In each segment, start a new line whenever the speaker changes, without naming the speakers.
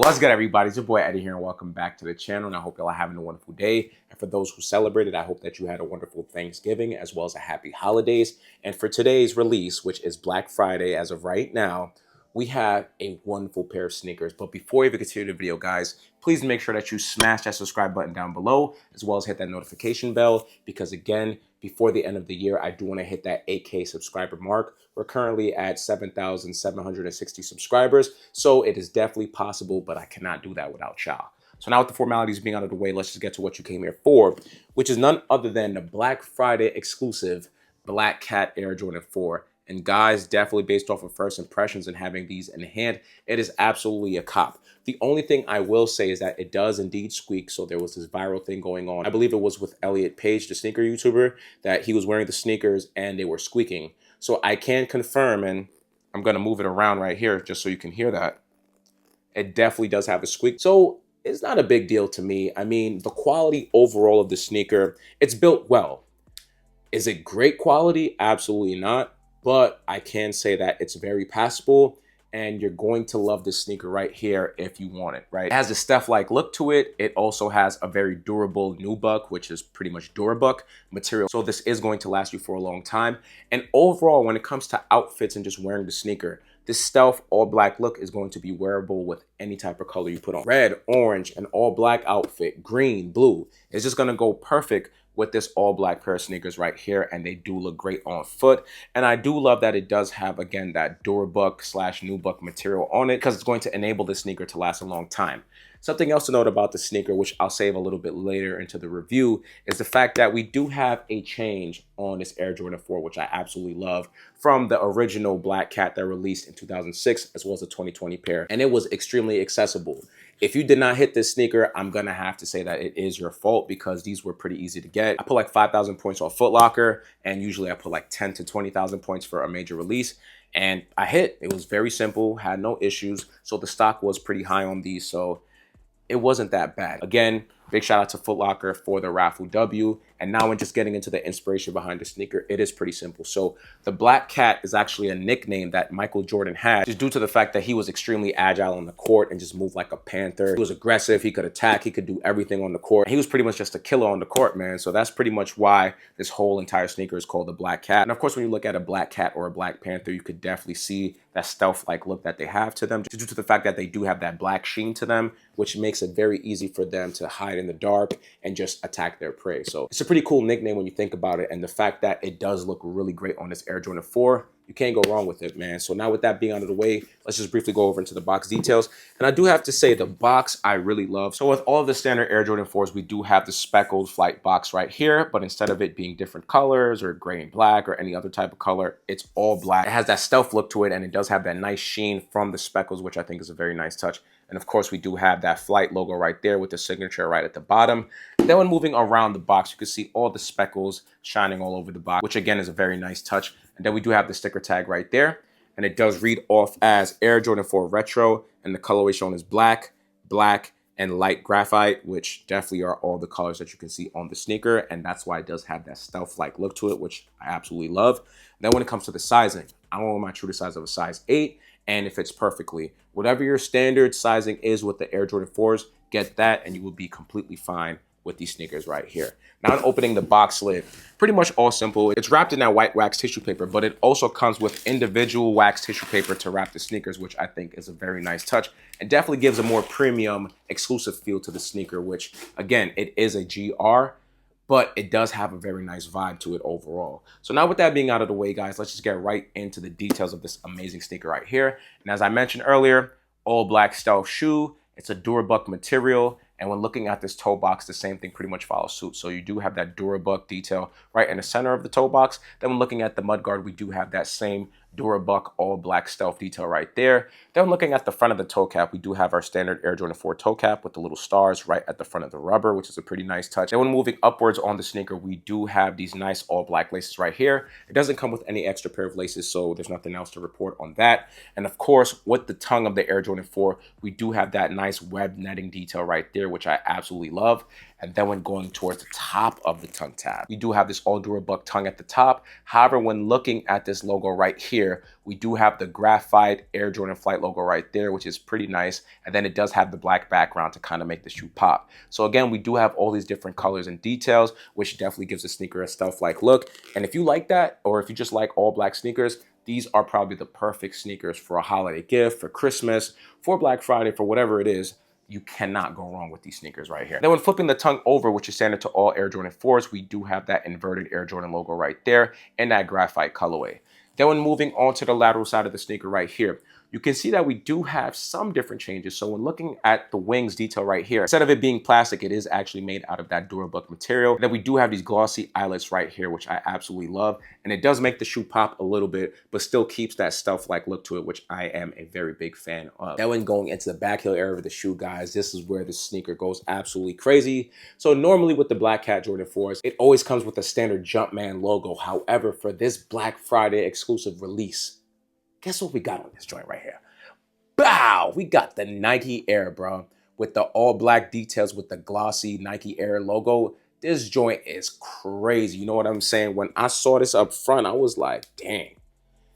What's good, everybody? It's your boy Eddie here, and welcome back to the channel. And I hope y'all are having a wonderful day. And for those who celebrated, I hope that you had a wonderful Thanksgiving as well as a happy holidays. And for today's release, which is Black Friday as of right now, we have a wonderful pair of sneakers. But before we even continue the video, guys, please make sure that you smash that subscribe button down below, as well as hit that notification bell, because again, before the end of the year, I do want to hit that 8K subscriber mark. We're currently at 7,760 subscribers, so it is definitely possible, but I cannot do that without y'all. So now with the formalities being out of the way, let's just get to what you came here for, which is none other than the Black Friday exclusive Black Cat Air Jordan 4. And guys, definitely based off of first impressions and having these in hand, it is absolutely a cop. The only thing I will say is that it does indeed squeak. So there was this viral thing going on. I believe it was with Elliot Page, the sneaker YouTuber, that he was wearing the sneakers and they were squeaking. So I can confirm, and I'm going to move it around right here just so you can hear that. It definitely does have a squeak. So it's not a big deal to me. I mean, the quality overall of the sneaker, it's built well. Is it great quality? Absolutely not. But I can say that it's very passable, and you're going to love this sneaker right here if you want it, right? It has a Steph-like look to it. It also has a very durable nubuck, which is pretty much Durabuck material. So this is going to last you for a long time. And overall, when it comes to outfits and just wearing the sneaker, this stealth all black look is going to be wearable with any type of color you put on. Red, orange, an all black outfit, green, blue. It's just gonna go perfect with this all black pair of sneakers right here, and they do look great on foot. And I do love that it does have, again, that Durabuck slash nubuck material on it, because it's going to enable the sneaker to last a long time. Something else to note about the sneaker, which I'll save a little bit later into the review, is the fact that we do have a change on this Air Jordan 4, which I absolutely love, from the original Black Cat that released in 2006, as well as the 2020 pair. And it was extremely accessible. If you did not hit this sneaker, I'm gonna have to say that it is your fault, because these were pretty easy to get. I put like 5,000 points on Foot Locker, and usually I put like 10 to 20,000 points for a major release. And I hit. It was very simple, had no issues. So the stock was pretty high on these, so it wasn't that bad. Again, big shout out to Foot Locker for the raffle W. And now when just getting into the inspiration behind the sneaker, it is pretty simple. So the Black Cat is actually a nickname that Michael Jordan had, just due to the fact that he was extremely agile on the court and just moved like a panther. He was aggressive, he could attack, he could do everything on the court. He was pretty much just a killer on the court, man. So that's pretty much why this whole entire sneaker is called the Black Cat. And of course, when you look at a Black Cat or a Black Panther, you could definitely see that stealth-like look that they have to them, just due to the fact that they do have that black sheen to them, which makes it very easy for them to hide in the dark and just attack their prey. So it's a pretty cool nickname when you think about it, and the fact that it does look really great on this Air Jordan 4, you can't go wrong with it, man. So now with that being out of the way, let's just briefly go over into the box details. And I do have to say, the box I really love. So with all of the standard Air Jordan 4s, we do have the speckled flight box right here, but instead of it being different colors or gray and black or any other type of color, it's all black. It has that stealth look to it, and it does have that nice sheen from the speckles, which I think is a very nice touch. And of course, we do have that flight logo right there with the signature right at the bottom. Then when moving around the box, you can see all the speckles shining all over the box, which again is a very nice touch. And then we do have the sticker tag right there. And it does read off as Air Jordan 4 Retro. And the colorway shown is black, black, and light graphite, which definitely are all the colors that you can see on the sneaker. And that's why it does have that stealth-like look to it, which I absolutely love. Then when it comes to the sizing, I want my true to size of a size 8. And it fits perfectly. Whatever your standard sizing is with the Air Jordan 4s, get that and you will be completely fine with these sneakers right here. Now opening the box lid, pretty much all simple. It's wrapped in that white wax tissue paper, but it also comes with individual wax tissue paper to wrap the sneakers, which I think is a very nice touch and definitely gives a more premium exclusive feel to the sneaker, which again, it is a GR, but it does have a very nice vibe to it overall. So now with that being out of the way, guys, let's just get right into the details of this amazing sneaker right here. And as I mentioned earlier, all black stealth shoe. It's a Durabuck material. And when looking at this toe box, the same thing pretty much follows suit. So you do have that Durabuck detail right in the center of the toe box. Then when looking at the mudguard, we do have that same Durabuck all black stealth detail right there. Then looking at the front of the toe cap, we do have our standard Air Jordan 4 toe cap with the little stars right at the front of the rubber, which is a pretty nice touch. And when moving upwards on the sneaker, we do have these nice all black laces right here. It doesn't come with any extra pair of laces, so there's nothing else to report on that. And of course, with the tongue of the Air Jordan 4, we do have that nice web netting detail right there, which I absolutely love. And then when going towards the top of the tongue tab, we do have this all Durabuck tongue at the top. However, when looking at this logo right here, we do have the graphite Air Jordan Flight logo right there, which is pretty nice. And then it does have the black background to kind of make the shoe pop. So again, we do have all these different colors and details, which definitely gives the sneaker a stealth-like look. And if you like that, or if you just like all black sneakers, these are probably the perfect sneakers for a holiday gift, for Christmas, for Black Friday, for whatever it is. You cannot go wrong with these sneakers right here. Then when flipping the tongue over, which is standard to all Air Jordan 4s, we do have that inverted Air Jordan logo right there and that graphite colorway. Then when moving on to the lateral side of the sneaker right here, you can see that we do have some different changes. So when looking at the wings detail right here, instead of it being plastic, it is actually made out of that Durabuck material. And then we do have these glossy eyelets right here, which I absolutely love. And it does make the shoe pop a little bit, but still keeps that stealth-like look to it, which I am a very big fan of. Now when going into the back heel area of the shoe, guys, this is where the sneaker goes absolutely crazy. So normally with the Black Cat Jordan 4s, it always comes with a standard Jumpman logo. However, for this Black Friday exclusive release, guess what we got on this joint right here? Bow! We got the Nike Air, bro. With the all black details with the glossy Nike Air logo. This joint is crazy. You know what I'm saying? When I saw this up front, I was like, dang.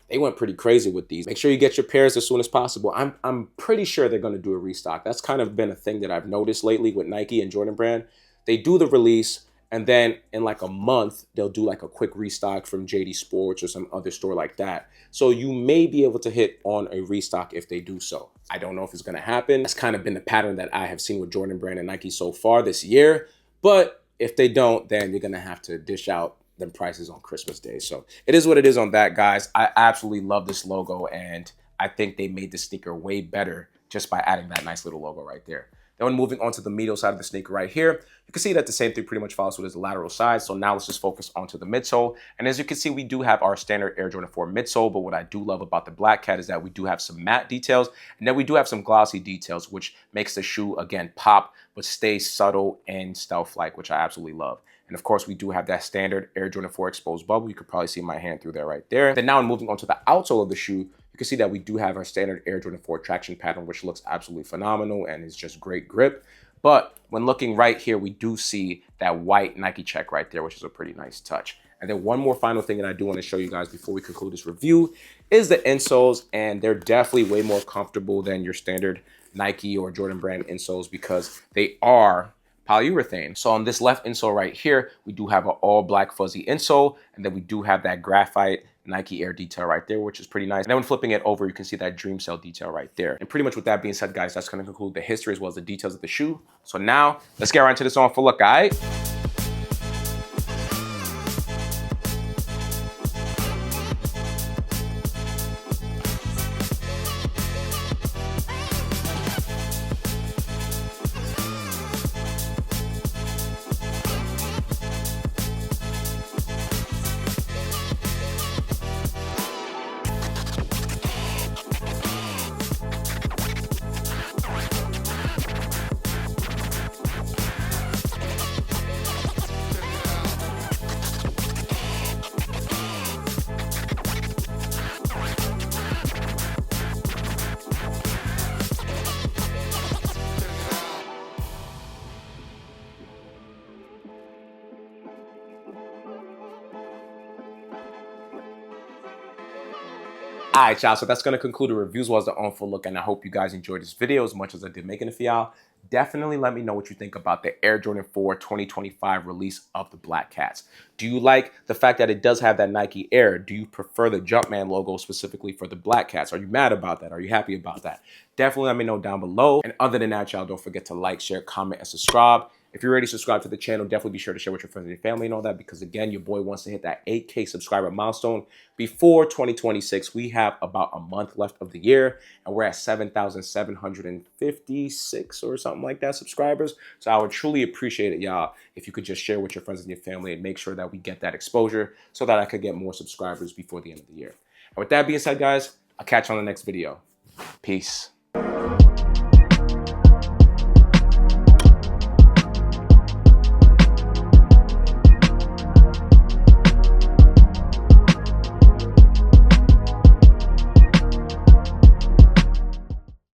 They went pretty crazy with these. Make sure you get your pairs as soon as possible. I'm pretty sure they're going to do a restock. That's kind of been a thing that I've noticed lately with Nike and Jordan Brand. They do the release, and then in like a month, they'll do like a quick restock from JD Sports or some other store like that. So you may be able to hit on a restock if they do so. I don't know if it's going to happen. That's kind of been the pattern that I have seen with Jordan Brand and Nike so far this year. But if they don't, then you're going to have to dish out them prices on Christmas Day. So it is what it is on that, guys. I absolutely love this logo, and I think they made the sneaker way better just by adding that nice little logo right there. Then when moving on to the medial side of the sneaker right here, you can see that the same thing pretty much follows with the lateral side. So now let's just focus onto the midsole. And as you can see, we do have our standard Air Jordan 4 midsole, but what I do love about the Black Cat is that we do have some matte details, and then we do have some glossy details, which makes the shoe, again, pop, but stay subtle and stealth-like, which I absolutely love. And of course, we do have that standard Air Jordan 4 exposed bubble. You could probably see my hand through there right there. Then now moving on to the outsole of the shoe, you can see that we do have our standard Air Jordan 4 traction pattern, which looks absolutely phenomenal and is just great grip. But when looking right here, we do see that white Nike check right there, which is a pretty nice touch. And then one more final thing that I do want to show you guys before we conclude this review is the insoles. And they're definitely way more comfortable than your standard Nike or Jordan Brand insoles because they are polyurethane. So on this left insole right here, we do have an all black fuzzy insole, and then we do have that graphite Nike Air detail right there, which is pretty nice. And then when flipping it over, you can see that Dream Cell detail right there. And pretty much with that being said, guys, that's going to conclude the history as well as the details of the shoe. So now let's get right into this on for look, all right? All right, y'all, so that's going to conclude the review as well as the on full look, and I hope you guys enjoyed this video as much as I did making it for y'all. Definitely let me know what you think about the Air Jordan 4 2025 release of the Black Cats. Do you like the fact that it does have that Nike Air? Do you prefer the Jumpman logo specifically for the Black Cats? Are you mad about that? Are you happy about that? Definitely let me know down below. And other than that, y'all, don't forget to like, share, comment, and subscribe. If you're already subscribed to the channel, definitely be sure to share with your friends and your family and all that, because again, your boy wants to hit that 8K subscriber milestone before 2026. We have about a month left of the year, and we're at 7,756 or something like that subscribers. So I would truly appreciate it, y'all, if you could just share with your friends and your family and make sure that we get that exposure so that I could get more subscribers before the end of the year. And with that being said, guys, I'll catch you on the next video. Peace.